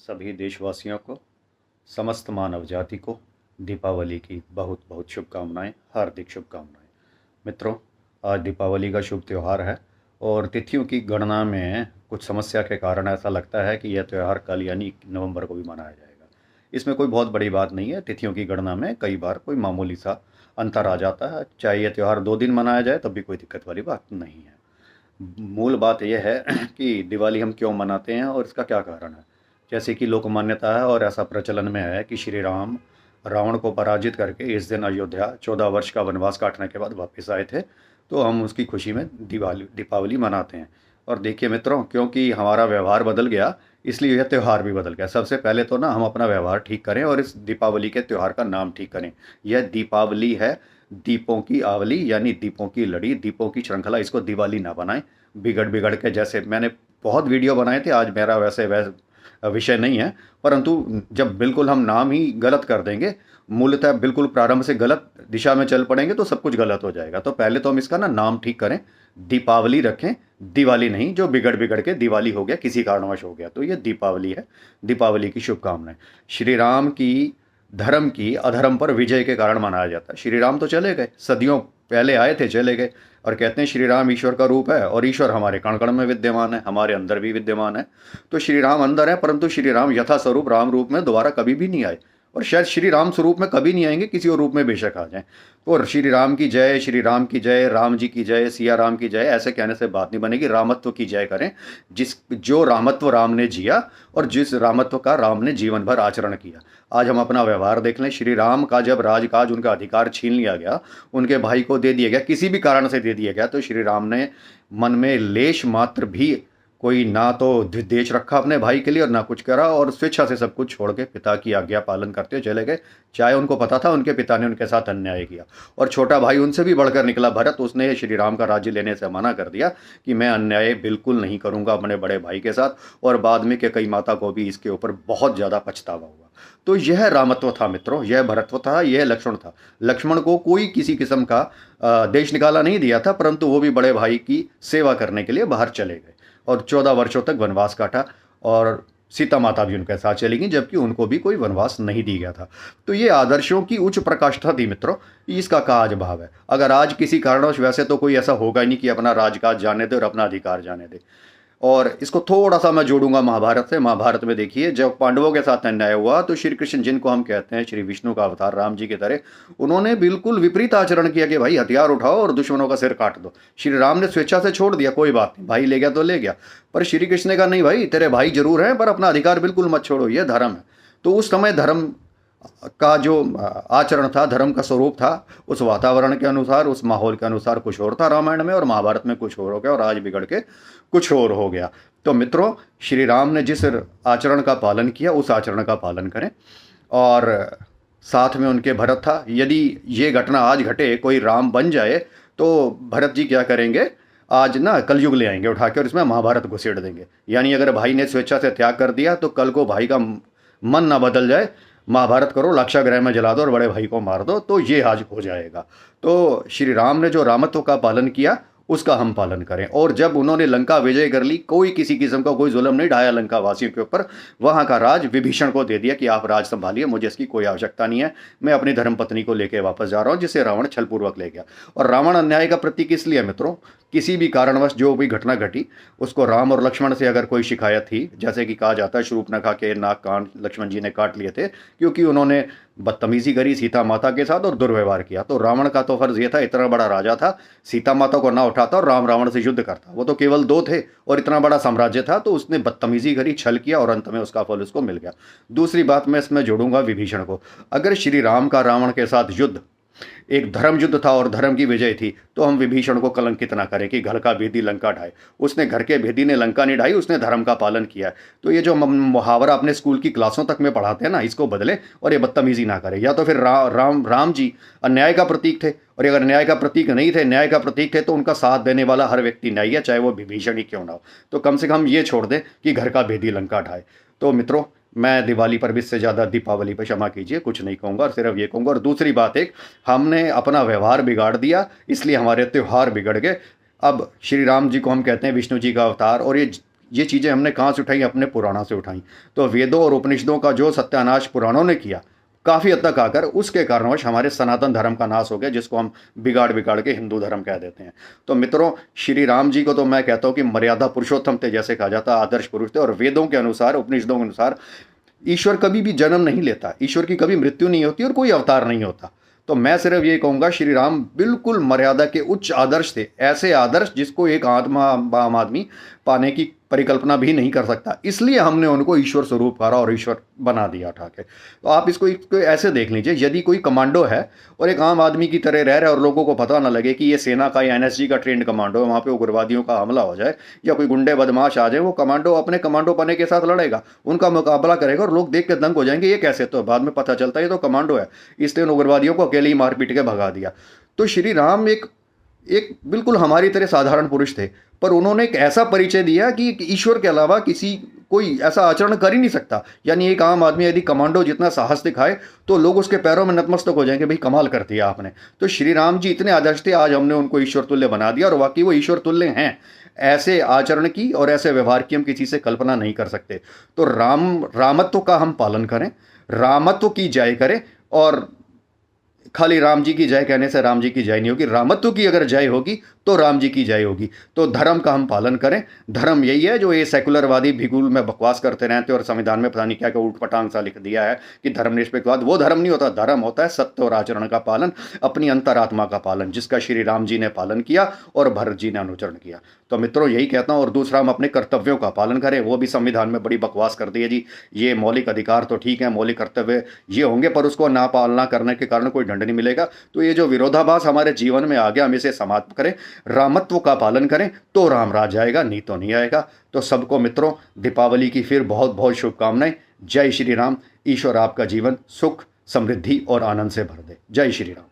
सभी देशवासियों को, समस्त मानव जाति को दीपावली की बहुत बहुत शुभकामनाएं, हार्दिक शुभकामनाएं। मित्रों, आज दीपावली का शुभ त्यौहार है और तिथियों की गणना में कुछ समस्या के कारण ऐसा लगता है कि यह त्यौहार कल यानी नवंबर को भी मनाया जाएगा। इसमें कोई बहुत बड़ी बात नहीं है। तिथियों की गणना में कई बार कोई मामूली सा अंतर आ जाता है। चाहे यह त्यौहार 2 दिन मनाया जाए तब भी कोई दिक्कत वाली बात नहीं है। मूल बात यह है कि दिवाली हम क्यों मनाते हैं और इसका क्या कारण है। जैसे कि लोक मान्यता है और ऐसा प्रचलन में है कि श्री राम रावण को पराजित करके इस दिन अयोध्या 14 वर्ष का वनवास काटने के बाद वापस आए थे, तो हम उसकी खुशी में दीपावली मनाते हैं। और देखिए मित्रों, क्योंकि हमारा व्यवहार बदल गया इसलिए यह त्यौहार भी बदल गया। सबसे पहले तो ना हम अपना व्यवहार ठीक करें और इस दीपावली के त्यौहार का नाम ठीक करें। यह दीपावली है, दीपों की आवली यानी दीपों की लड़ी, दीपों की श्रृंखला। इसको दिवाली ना बनाएं बिगड़ बिगड़ के। जैसे मैंने बहुत वीडियो बनाए थे, आज मेरा वैसे विषय नहीं है, परंतु जब बिल्कुल हम नाम ही गलत कर देंगे, मूलतः बिल्कुल प्रारंभ से गलत दिशा में चल पड़ेंगे तो सब कुछ गलत हो जाएगा। तो पहले तो हम इसका ना नाम ठीक करें, दीपावली रखें, दिवाली नहीं, जो बिगड़ बिगड़ के दिवाली हो गया, किसी कारणवश हो गया। तो ये दीपावली है। दीपावली की शुभकामनाएं। श्री राम की धर्म की अधर्म पर विजय के कारण मनाया जाता है। श्री राम तो चले गए, सदियों पहले आए थे, चले गए। और कहते हैं श्री राम ईश्वर का रूप है और ईश्वर हमारे कण कण में विद्यमान है, हमारे अंदर भी विद्यमान है। तो श्री राम अंदर है, परंतु श्री राम यथा स्वरूप राम रूप में दोबारा कभी भी नहीं आए और शायद श्री राम स्वरूप में कभी नहीं आएंगे, किसी और रूप में बेशक आ जाएं। और श्री राम की जय, श्री राम की जय, राम जी की जय, सिया राम की जय, ऐसे कहने से बात नहीं बनेगी। रामत्व की जय करें, जो रामत्व राम ने जिया और जिस रामत्व का राम ने जीवन भर आचरण किया। आज हम अपना व्यवहार देख लें। श्री राम का जब राजकाज, उनका अधिकार छीन लिया गया, उनके भाई को दे दिया गया, किसी भी कारण से दे दिया गया, तो श्री राम ने मन में लेश मात्र भी कोई ना तो द्वेष रखा अपने भाई के लिए और ना कुछ करा, और स्वेच्छा से सब कुछ छोड़ के पिता की आज्ञा पालन करते हुए चले गए। चाहे उनको पता था उनके पिता ने उनके साथ अन्याय किया। और छोटा भाई उनसे भी बढ़कर निकला भरत, उसने श्री राम का राज्य लेने से मना कर दिया कि मैं अन्याय बिल्कुल नहीं करूंगा अपने बड़े भाई के साथ। और बाद में कई माता को भी इसके ऊपर बहुत ज़्यादा पछतावा हुआ। तो यह रामत्व था मित्रों, यह भरतत्व था, यह लक्ष्मण था। लक्ष्मण को कोई किसी किस्म का देश निकाला नहीं दिया था, परंतु वो भी बड़े भाई की सेवा करने के लिए बाहर चले गए और 14 वर्षों तक वनवास काटा। और सीता माता भी उनके साथ चली गई, जबकि उनको भी कोई वनवास नहीं दिया गया था। तो ये आदर्शों की उच्च प्रकाष्ठा थी मित्रों, इसका का आज भाव है। अगर आज किसी कारणवश, वैसे तो कोई ऐसा होगा ही नहीं कि अपना राजकाज जाने दे और अपना अधिकार जाने दे। और इसको थोड़ा सा मैं जोड़ूंगा महाभारत से। महाभारत में देखिए, जब पांडवों के साथ अन्याय हुआ तो श्री कृष्ण, जिनको हम कहते हैं श्री विष्णु का अवतार राम जी की तरह, उन्होंने बिल्कुल विपरीत आचरण किया कि भाई हथियार उठाओ और दुश्मनों का सिर काट दो। श्री राम ने स्वेच्छा से छोड़ दिया, कोई बात नहीं, भाई ले गया तो ले गया। पर श्री कृष्ण ने कहा नहीं भाई, तेरे भाई जरूर हैं पर अपना अधिकार बिल्कुल मत छोड़ो, यह धर्म है। तो उस समय धर्म का जो आचरण था, धर्म का स्वरूप था, उस वातावरण के अनुसार, उस माहौल के अनुसार कुछ और था रामायण में, और महाभारत में कुछ और हो गया, और आज बिगड़ के कुछ और हो गया। तो मित्रों, श्री राम ने जिस आचरण का पालन किया उस आचरण का पालन करें। और साथ में उनके भरत था। यदि ये घटना आज घटे, कोई राम बन जाए, तो भरत जी क्या करेंगे, आज ना कलयुग ले आएंगे उठा के और इसमें महाभारत घुसेड़ देंगे। यानी अगर भाई ने स्वेच्छा से त्याग कर दिया तो कल को भाई का मन ना बदल जाए, महाभारत करो, लाक्षागृह में जला दो और बड़े भाई को मार दो, तो ये आज हो जाएगा। तो श्री राम ने जो रामत्व का पालन किया उसका हम पालन करें। और जब उन्होंने लंका विजय कर ली, कोई किसी किस्म का कोई जुल्म नहीं ढाया लंका वासियों के ऊपर, वहाँ का राज विभीषण को दे दिया कि आप राज संभालिए, मुझे इसकी कोई आवश्यकता नहीं है, मैं अपनी धर्मपत्नी को लेकर वापस जा रहा हूँ, जिसे रावण छलपूर्वक ले गया। और रावण अन्याय का प्रतीक इसलिए मित्रों, किसी भी कारणवश जो भी घटना घटी, उसको राम और लक्ष्मण से अगर कोई शिकायत थी, जैसे कि कहा जाता है शूर्पणखा के नाक कान लक्ष्मण जी ने काट लिए थे क्योंकि उन्होंने बदतमीजी करी सीता माता के साथ और दुर्व्यवहार किया, तो रावण का तो फर्ज ये था, इतना बड़ा राजा था, सीता माता को ना उठाता और राम रावण से युद्ध करता। वो तो केवल 2 थे और इतना बड़ा साम्राज्य था, तो उसने बदतमीजी करी, छल किया और अंत में उसका फल उसको मिल गया। दूसरी बात मैं इसमें जोड़ूंगा विभीषण को। अगर श्री राम का रावण के साथ युद्ध एक धर्म युद्ध था और धर्म की विजय थी, तो हम विभीषण को कलंकित ना करें कि घर का भेदी लंका ढाए। उसने घर के भेदी ने लंका नहीं ढाई, उसने धर्म का पालन किया। तो ये जो मुहावरा अपने स्कूल की क्लासों तक में पढ़ाते हैं ना, इसको बदलें और ये बदतमीजी ना करें। या तो फिर राम जी अन्याय का प्रतीक थे, और अगर न्याय का प्रतीक नहीं थे, न्याय का प्रतीक थे, तो उनका साथ देने वाला हर व्यक्ति न्यायी है, चाहे वो विभीषण ही क्यों ना हो। तो कम से कम ये छोड़ दें कि घर का भेदी लंका ढाए। तो मित्रों, मैं दिवाली पर भी इससे ज़्यादा दीपावली पर, क्षमा कीजिए, कुछ नहीं कहूँगा और सिर्फ ये कहूँगा। और दूसरी बात, एक हमने अपना व्यवहार बिगाड़ दिया, इसलिए हमारे त्यौहार बिगड़ गए। अब श्री राम जी को हम कहते हैं विष्णु जी का अवतार, और ये ये चीज़ें हमने कहाँ से उठाई? अपने पुराणों से उठाई। तो वेदों और उपनिषदों का जो सत्यानाश पुराणों ने किया, काफ़ी हद तक आकर उसके कारणवश हमारे सनातन धर्म का नाश हो गया, जिसको हम बिगाड़ बिगाड़ के हिंदू धर्म कह देते हैं। तो मित्रों, श्री राम जी को तो मैं कहता हूँ कि मर्यादा पुरुषोत्तम थे, जैसे कहा जाता है, आदर्श पुरुष थे। और वेदों के अनुसार, उपनिषदों के अनुसार ईश्वर कभी भी जन्म नहीं लेता, ईश्वर की कभी मृत्यु नहीं होती और कोई अवतार नहीं होता। तो मैं सिर्फ ये कहूँगा, श्री राम बिल्कुल मर्यादा के उच्च आदर्श थे, ऐसे आदर्श जिसको एक आम आदमी पाने की परिकल्पना भी नहीं कर सकता। इसलिए हमने उनको ईश्वर स्वरूप करा और ईश्वर बना दिया उठा के। तो आप इसको ऐसे देख लीजिए, यदि कोई कमांडो है और एक आम आदमी की तरह रह रहा है और लोगों को पता ना लगे कि ये सेना का या एनएसजी का ट्रेंड कमांडो है, वहाँ पे उग्रवादियों का हमला हो जाए या कोई गुंडे बदमाश आ जाए, वो कमांडो अपने कमांडो पने के साथ लड़ेगा, उनका मुकाबला करेगा और लोग देख के दंग हो जाएंगे, ये कैसे? तो बाद में पता चलता है ये तो कमांडो है, इसलिए उन उग्रवादियों को अकेले ही मार पीट के भगा दिया। तो श्री राम एक एक बिल्कुल हमारी तरह साधारण पुरुष थे, पर उन्होंने एक ऐसा परिचय दिया कि ईश्वर के अलावा किसी कोई ऐसा आचरण कर ही नहीं सकता। यानी एक आम आदमी यदि कमांडो जितना साहस दिखाए तो लोग उसके पैरों में नतमस्तक हो जाएंगे, भाई कमाल कर दिया आपने। तो श्री राम जी इतने आदर्श थे, आज हमने उनको ईश्वर तुल्य बना दिया और वाकई वो ईश्वर तुल्य हैं। ऐसे आचरण की और ऐसे व्यवहार की हम किसी से कल्पना नहीं कर सकते। तो रामत्व का हम पालन करें, रामत्व की जय करें। और खाली राम जी की जय कहने से राम जी की जय नहीं होगी, रामत्व की अगर जय होगी तो राम जी की जय होगी। तो धर्म का हम पालन करें। धर्म यही है जो ये सेकुलरवादी भिगुल में बकवास करते रहते और संविधान में पता नहीं क्या क्या ऊटपटांग सा लिख दिया है कि धर्मनिरपेक्षवाद। वो धर्म नहीं होता, धर्म होता है सत्य और आचरण का पालन, अपनी अंतरात्मा का पालन, जिसका श्री राम जी ने पालन किया और भरत जी ने अनुचरण किया। तो मित्रों, यही कहता हूँ। और दूसरा, हम अपने कर्तव्यों का पालन करें। वो भी संविधान में बड़ी बकवास कर दी है जी, ये मौलिक अधिकार तो ठीक है, मौलिक कर्तव्य ये होंगे, पर उसको ना पालना करने के कारण कोई दंड नहीं मिलेगा। तो ये जो विरोधाभास हमारे जीवन में आ गया, हम इसे समाप्त करें, रामत्व का पालन करें, तो राम राज आएगा, नहीं तो नहीं आएगा। तो सबको मित्रों, दीपावली की फिर बहुत बहुत शुभकामनाएं। जय श्री राम। ईश्वर आपका जीवन सुख, समृद्धि और आनंद से भर दे। जय श्री राम।